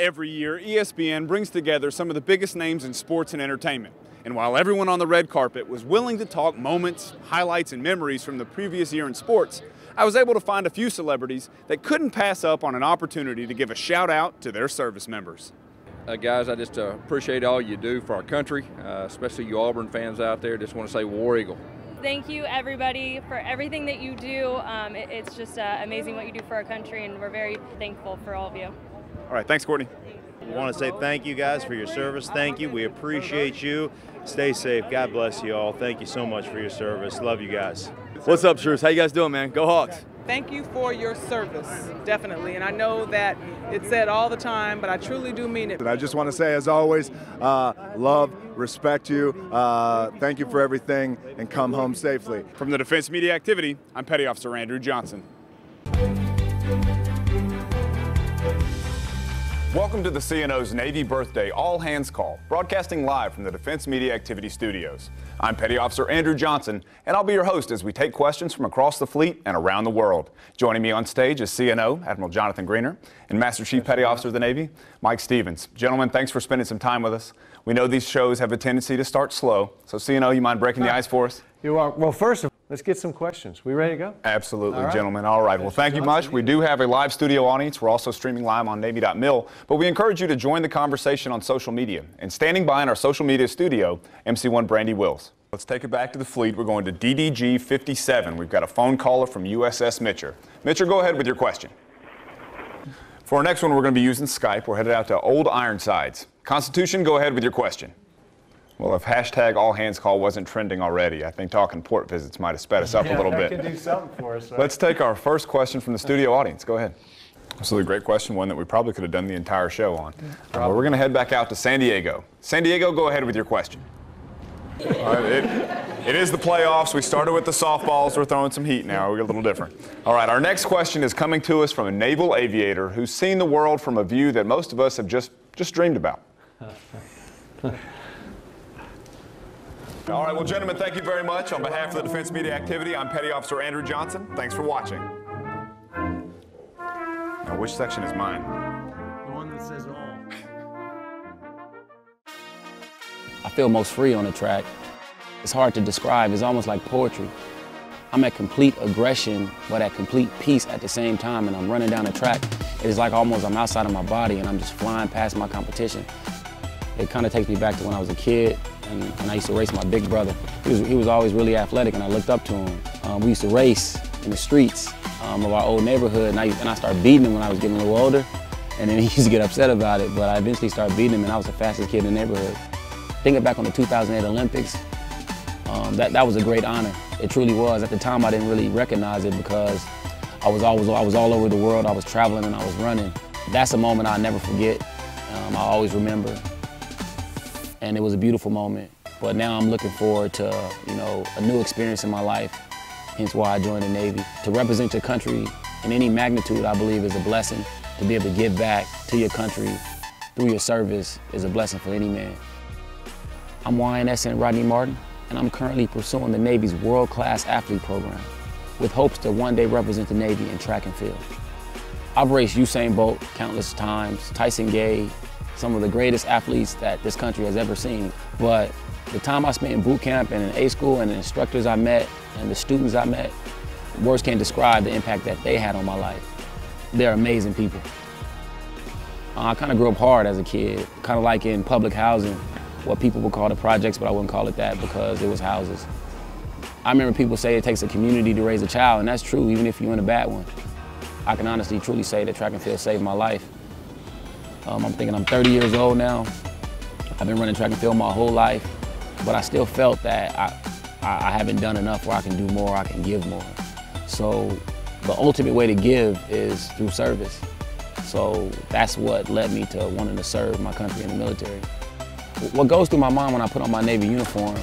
Every year, ESPN brings together some of the biggest names in sports and entertainment. And while everyone on the red carpet was willing to talk moments, highlights, and memories from the previous year in sports, I was able to find a few celebrities that couldn't pass up on an opportunity to give a shout out to their service members. Guys, I just appreciate all you do for our country, especially you Auburn fans out there. Just want to say War Eagle. Thank you, everybody, for everything that you do. It's just amazing what you do for our country, and we're very thankful for all of you. All right, thanks, Courtney. I want to say thank you guys for your service. Thank you. We appreciate you. Stay safe. God bless you all. Thank you so much for your service. Love you guys. What's up, Shrews? How you guys doing, man? Go Hawks. Thank you for your service, definitely. And I know that it's said all the time, but I truly do mean it. And I just want to say, as always, love, respect you. Thank you for everything, and come home safely. From the Defense Media Activity, I'm Petty Officer Andrew Johnson. Welcome to the CNO's Navy Birthday All Hands Call, broadcasting live from the Defense Media Activity Studios. I'm Petty Officer Andrew Johnson, and I'll be your host as we take questions from across the fleet and around the world. Joining me on stage is CNO Admiral Jonathan Greener and Master Chief Petty Officer of the Navy, Mike Stevens. Gentlemen, thanks for spending some time with us. We know these shows have a tendency to start slow, so CNO, you mind breaking the ice for us? You are. Well, first, let's get some questions. We ready to go? Absolutely, gentlemen. All right. Well, thank you much. We do have a live studio audience. We're also streaming live on Navy.mil, but we encourage you to join the conversation on social media. And standing by in our social media studio, MC1 Brandy Wills. Let's take it back to the fleet. We're going to DDG 57. We've got a phone caller from USS Mitcher. Mitcher, go ahead with your question. For our next one, we're going to be using Skype. We're headed out to Old Ironsides. Constitution, go ahead with your question. Well, if hashtag all hands call wasn't trending already, I think talking port visits might have sped us up a little bit. That can do something for us. Right? Let's take our first question from the studio audience. Go ahead. Absolutely great question, one that we probably could have done the entire show on. We're going to head back out to San Diego. San Diego, go ahead with your question. All right, it is the playoffs. We started with the softballs. We're throwing some heat now. We're a little different. All right, our next question is coming to us from a naval aviator who's seen the world from a view that most of us have just dreamed about. All right, well, gentlemen, thank you very much. On behalf of the Defense Media Activity, I'm Petty Officer Andrew Johnson. Thanks for watching. Now, which section is mine? The one that says all. I feel most free on the track. It's hard to describe. It's almost like poetry. I'm at complete aggression, but at complete peace at the same time, and I'm running down the track. It's like almost I'm outside of my body, and I'm just flying past my competition. It kind of takes me back to when I was a kid, and I used to race my big brother. He was always really athletic, and I looked up to him. We used to race in the streets of our old neighborhood, and I started beating him when I was getting a little older, and then he used to get upset about it, but I eventually started beating him, and I was the fastest kid in the neighborhood. Thinking back on the 2008 Olympics, that was a great honor. It truly was. At the time, I didn't really recognize it because I was all over the world. I was traveling and I was running. That's a moment I'll never forget. I always remember. And it was a beautiful moment. But now I'm looking forward to, a new experience in my life. Hence why I joined the Navy. To represent your country in any magnitude, I believe, is a blessing. To be able to give back to your country through your service is a blessing for any man. I'm YNSN Rodney Martin, and I'm currently pursuing the Navy's world-class athlete program with hopes to one day represent the Navy in track and field. I've raced Usain Bolt countless times, Tyson Gay, some of the greatest athletes that this country has ever seen. But the time I spent in boot camp and in A school and the instructors I met and the students I met, words can't describe the impact that they had on my life. They're amazing people. I kind of grew up hard as a kid, kind of like in public housing, what people would call the projects, but I wouldn't call it that because it was houses. I remember people say it takes a community to raise a child, and that's true, even if you're in a bad one. I can honestly, truly say that track and field saved my life. I'm thinking I'm 30 years old now. I've been running track and field my whole life, but I still felt that I haven't done enough where I can do more, I can give more. So the ultimate way to give is through service. So that's what led me to wanting to serve my country in the military. What goes through my mind when I put on my Navy uniform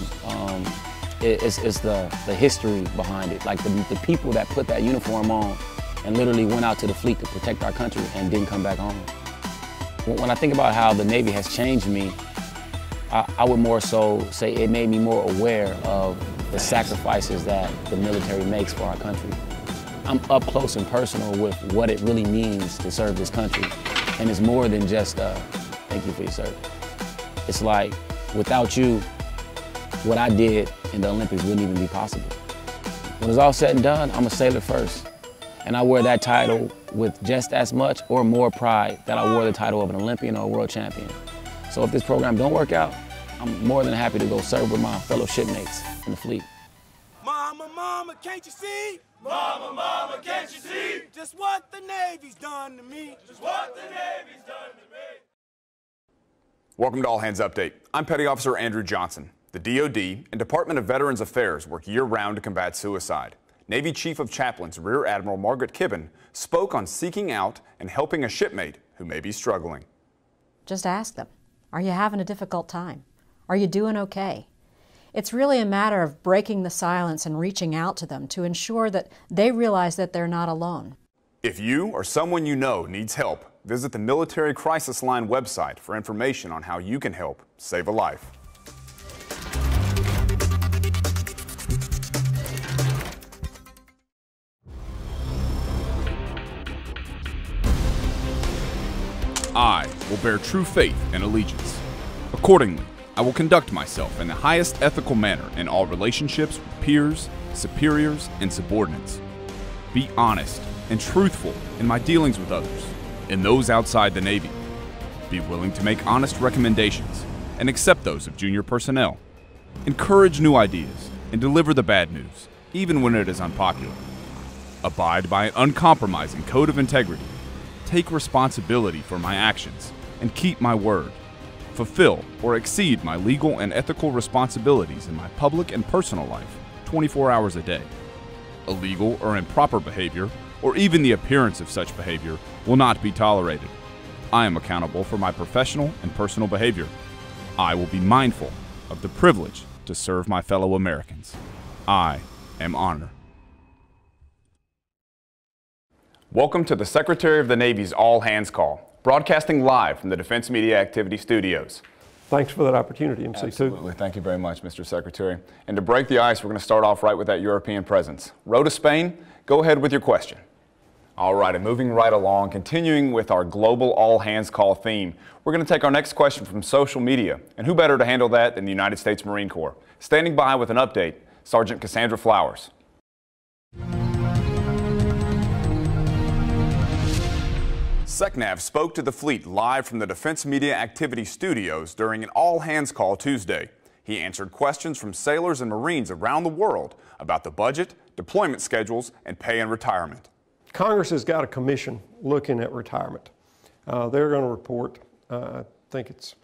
is the history behind it. Like the people that put that uniform on and literally went out to the fleet to protect our country and didn't come back home. When I think about how the Navy has changed me, I would more so say it made me more aware of the sacrifices that the military makes for our country. I'm up close and personal with what it really means to serve this country. And it's more than just thank you for your service. It's like, without you, what I did in the Olympics wouldn't even be possible. When it's all said and done, I'm a sailor first. And I wear that title with just as much or more pride that I wore the title of an Olympian or a world champion. So if this program don't work out, I'm more than happy to go serve with my fellow shipmates in the fleet. Mama, mama, can't you see? Mama, mama, can't you see? Just what the Navy's done to me. Just what the Navy's done to me. Welcome to All Hands Update. I'm Petty Officer Andrew Johnson. The DoD and Department of Veterans Affairs work year-round to combat suicide. Navy Chief of Chaplains Rear Admiral Margaret Kibben spoke on seeking out and helping a shipmate who may be struggling. Just ask them, are you having a difficult time? Are you doing okay? It's really a matter of breaking the silence and reaching out to them to ensure that they realize that they're not alone. If you or someone you know needs help, visit the Military Crisis Line website for information on how you can help save a life. I will bear true faith and allegiance. Accordingly, I will conduct myself in the highest ethical manner in all relationships with peers, superiors, and subordinates. Be honest and truthful in my dealings with others and those outside the Navy. Be willing to make honest recommendations and accept those of junior personnel. Encourage new ideas and deliver the bad news, even when it is unpopular. Abide by an uncompromising code of integrity. Take responsibility for my actions and keep my word. Fulfill or exceed my legal and ethical responsibilities in my public and personal life 24 hours a day. Illegal or improper behavior, or even the appearance of such behavior, will not be tolerated. I am accountable for my professional and personal behavior. I will be mindful of the privilege to serve my fellow Americans. I am honored. Welcome to the Secretary of the Navy's All Hands Call, broadcasting live from the Defense Media Activity Studios. Thanks for that opportunity, MC2. Absolutely. Thank you very much, Mr. Secretary. And to break the ice, we're going to start off right with that European presence. Rhoda Spain, go ahead with your question. All right, and moving right along, continuing with our global All Hands Call theme, we're going to take our next question from social media. And who better to handle that than the United States Marine Corps? Standing by with an update, Sergeant Cassandra Flowers. SECNAV spoke to the fleet live from the Defense Media Activity Studios during an all-hands call Tuesday. He answered questions from sailors and Marines around the world about the budget, deployment schedules, and pay and retirement. Congress has got a commission looking at retirement. They're going to report, I think it's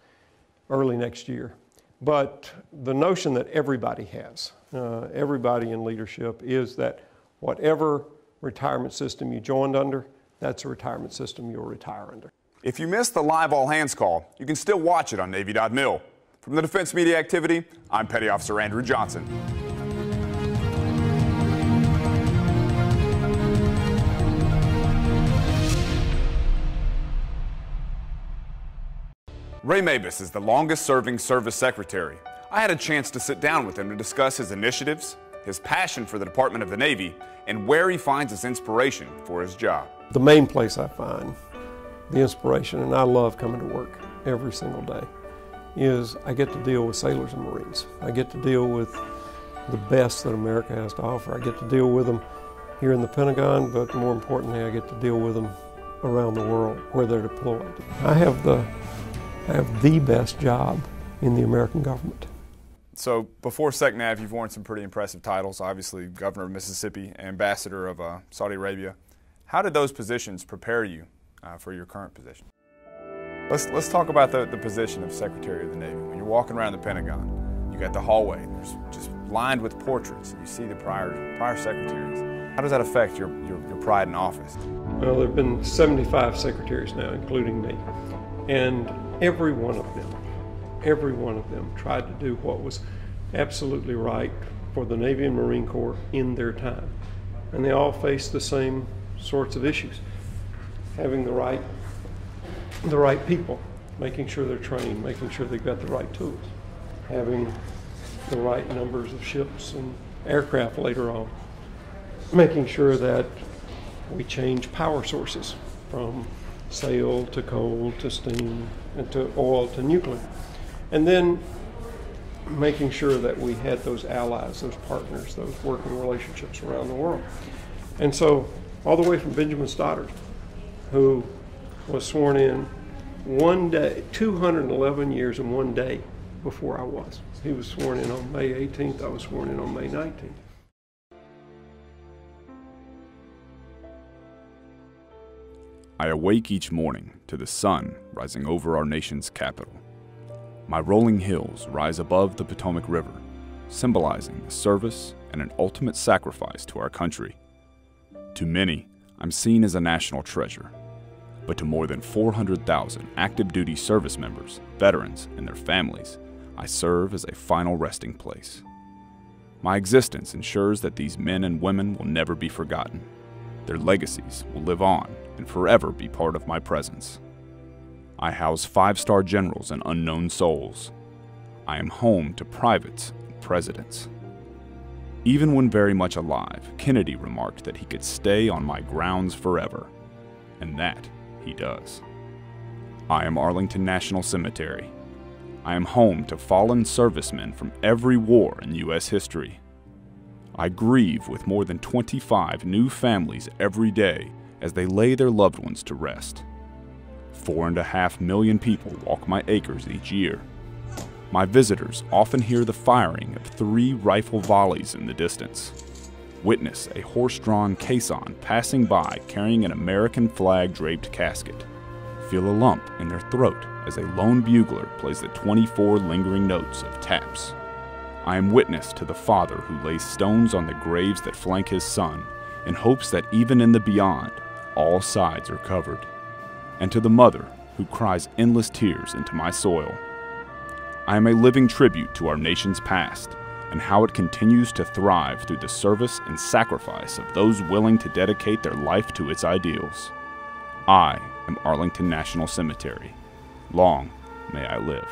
early next year. But the notion that everybody has, everybody in leadership, is that whatever retirement system you joined under, that's a retirement system you'll retire under. If you missed the live all-hands call, you can still watch it on Navy.mil. From the Defense Media Activity, I'm Petty Officer Andrew Johnson. Ray Mabus is the longest-serving service secretary. I had a chance to sit down with him to discuss his initiatives, his passion for the Department of the Navy, and where he finds his inspiration for his job. The main place I find the inspiration, and I love coming to work every single day, is I get to deal with sailors and Marines. I get to deal with the best that America has to offer. I get to deal with them here in the Pentagon, but more importantly, I get to deal with them around the world where they're deployed. I have the best job in the American government. So before SECNAV, you've worn some pretty impressive titles, obviously Governor of Mississippi, Ambassador of Saudi Arabia. How did those positions prepare you for your current position? Let's talk about the position of Secretary of the Navy. When you're walking around the Pentagon, you got the hallway, and there's just lined with portraits, and you see the prior secretaries. How does that affect your pride in office? Well, there have been 75 secretaries now, including me, and every one of them tried to do what was absolutely right for the Navy and Marine Corps in their time. And they all faced the same sorts of issues. Having the right people, making sure they're trained, making sure they've got the right tools, having the right numbers of ships and aircraft later on, making sure that we change power sources from sail to coal to steam and to oil to nuclear. And then making sure that we had those allies, those partners, those working relationships around the world. And so all the way from Benjamin Stoddard, who was sworn in one day, 211 years and one day before I was. He was sworn in on May 18th, I was sworn in on May 19th. I awake each morning to the sun rising over our nation's capital. My rolling hills rise above the Potomac River, symbolizing the service and an ultimate sacrifice to our country. To many, I'm seen as a national treasure, but to more than 400,000 active duty service members, veterans, and their families, I serve as a final resting place. My existence ensures that these men and women will never be forgotten. Their legacies will live on and forever be part of my presence. I house 5-star generals and unknown souls. I am home to privates and presidents. Even when very much alive, Kennedy remarked that he could stay on my grounds forever, and that he does. I am Arlington National Cemetery. I am home to fallen servicemen from every war in U.S. history. I grieve with more than 25 new families every day as they lay their loved ones to rest. 4.5 million people walk my acres each year. My visitors often hear the firing of 3 rifle volleys in the distance, witness a horse-drawn caisson passing by carrying an American flag-draped casket, feel a lump in their throat as a lone bugler plays the 24 lingering notes of taps. I am witness to the father who lays stones on the graves that flank his son in hopes that even in the beyond, all sides are covered, and to the mother who cries endless tears into my soil. I am a living tribute to our nation's past and how it continues to thrive through the service and sacrifice of those willing to dedicate their life to its ideals. I am Arlington National Cemetery. Long may I live.